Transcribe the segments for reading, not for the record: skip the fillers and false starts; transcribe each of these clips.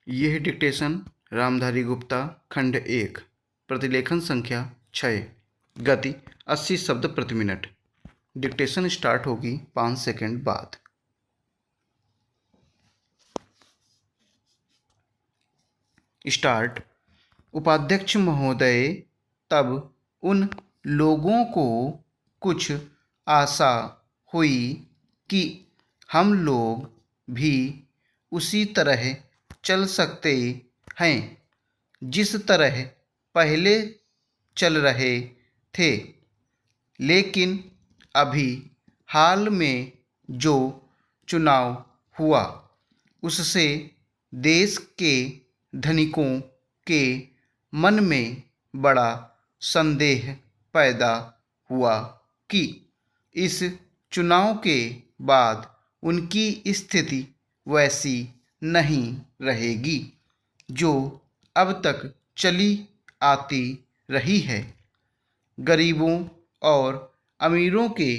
यह डिक्टेशन रामधारी गुप्ता खंड 1 प्रतिलेखन संख्या 6 गति 80 शब्द प्रति मिनट। डिक्टेशन स्टार्ट होगी 5 सेकंड बाद। स्टार्ट। उपाध्यक्ष महोदय, तब उन लोगों को कुछ आशा हुई कि हम लोग भी उसी तरह चल सकते हैं जिस तरह पहले चल रहे थे, लेकिन अभी हाल में जो चुनाव हुआ उससे देश के धनिकों के मन में बड़ा संदेह पैदा हुआ कि इस चुनाव के बाद उनकी स्थिति वैसी नहीं रहेगी जो अब तक चली आती रही है। गरीबों और अमीरों के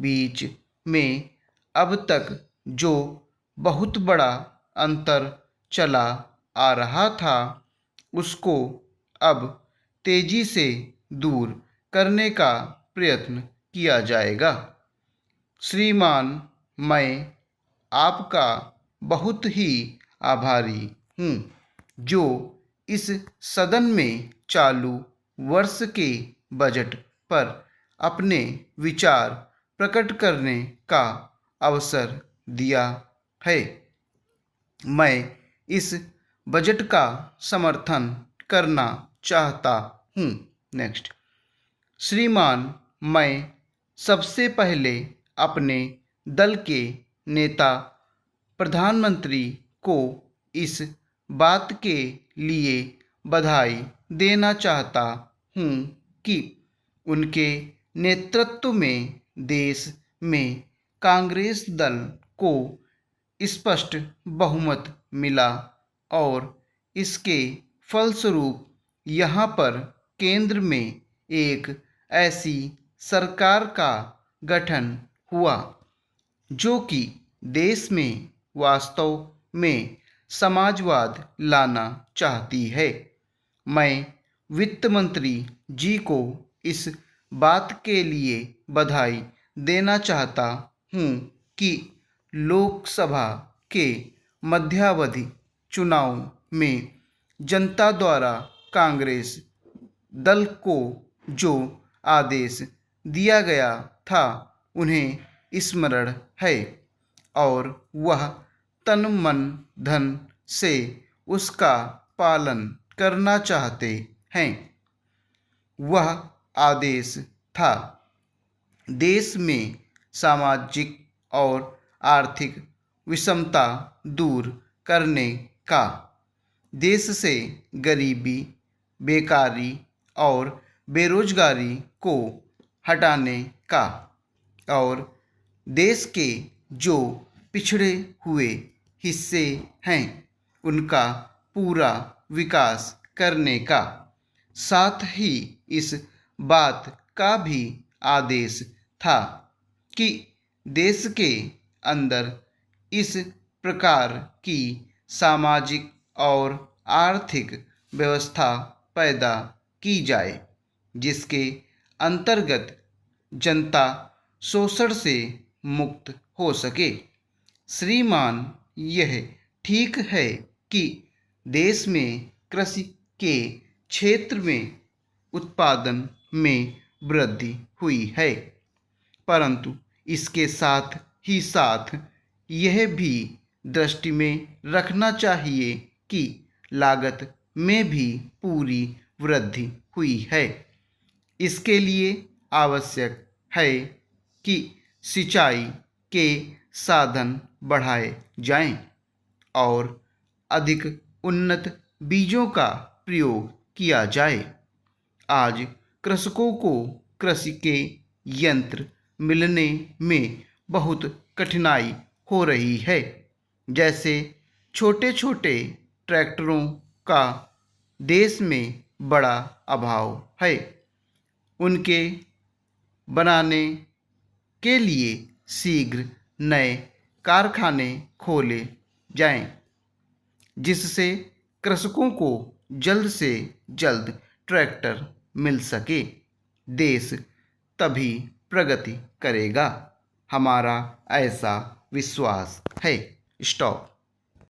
बीच में अब तक जो बहुत बड़ा अंतर चला आ रहा था, उसको अब तेजी से दूर करने का प्रयत्न किया जाएगा। श्रीमान, मैं आपका बहुत ही आभारी हूँ जो इस सदन में चालू वर्ष के बजट पर अपने विचार प्रकट करने का अवसर दिया है। मैं इस बजट का समर्थन करना चाहता हूँ। नेक्स्ट। श्रीमान, मैं सबसे पहले अपने दल के नेता प्रधानमंत्री को इस बात के लिए बधाई देना चाहता हूँ कि उनके नेतृत्व में देश में कांग्रेस दल को स्पष्ट बहुमत मिला और इसके फलस्वरूप यहाँ पर केंद्र में एक ऐसी सरकार का गठन हुआ जो कि देश में वास्तव में समाजवाद लाना चाहती है। मैं वित्त मंत्री जी को इस बात के लिए बधाई देना चाहता हूँ कि लोकसभा के मध्यावधि चुनाव में जनता द्वारा कांग्रेस दल को जो आदेश दिया गया था उन्हें स्मरण है और वह तन मन धन से उसका पालन करना चाहते हैं। वह आदेश था देश में सामाजिक और आर्थिक विषमता दूर करने का, देश से गरीबी, बेकारी और बेरोजगारी को हटाने का और देश के जो पिछड़े हुए हिस्से हैं उनका पूरा विकास करने का। साथ ही इस बात का भी आदेश था कि देश के अंदर इस प्रकार की सामाजिक और आर्थिक व्यवस्था पैदा की जाए जिसके अंतर्गत जनता शोषण से मुक्त हो सके। श्रीमान, यह ठीक है कि देश में कृषि के क्षेत्र में उत्पादन में वृद्धि हुई है, परंतु इसके साथ ही साथ यह भी दृष्टि में रखना चाहिए कि लागत में भी पूरी वृद्धि हुई है। इसके लिए आवश्यक है कि सिंचाई के साधन बढ़ाए जाएं और अधिक उन्नत बीजों का प्रयोग किया जाए। आज कृषकों को कृषि के यंत्र मिलने में बहुत कठिनाई हो रही है। जैसे छोटे छोटे ट्रैक्टरों का देश में बड़ा अभाव है। उनके बनाने के लिए शीघ्र नए कारखाने खोले जाएं, जिससे कृषकों को जल्द से जल्द ट्रैक्टर मिल सके। देश तभी प्रगति करेगा, हमारा ऐसा विश्वास है। स्टॉप।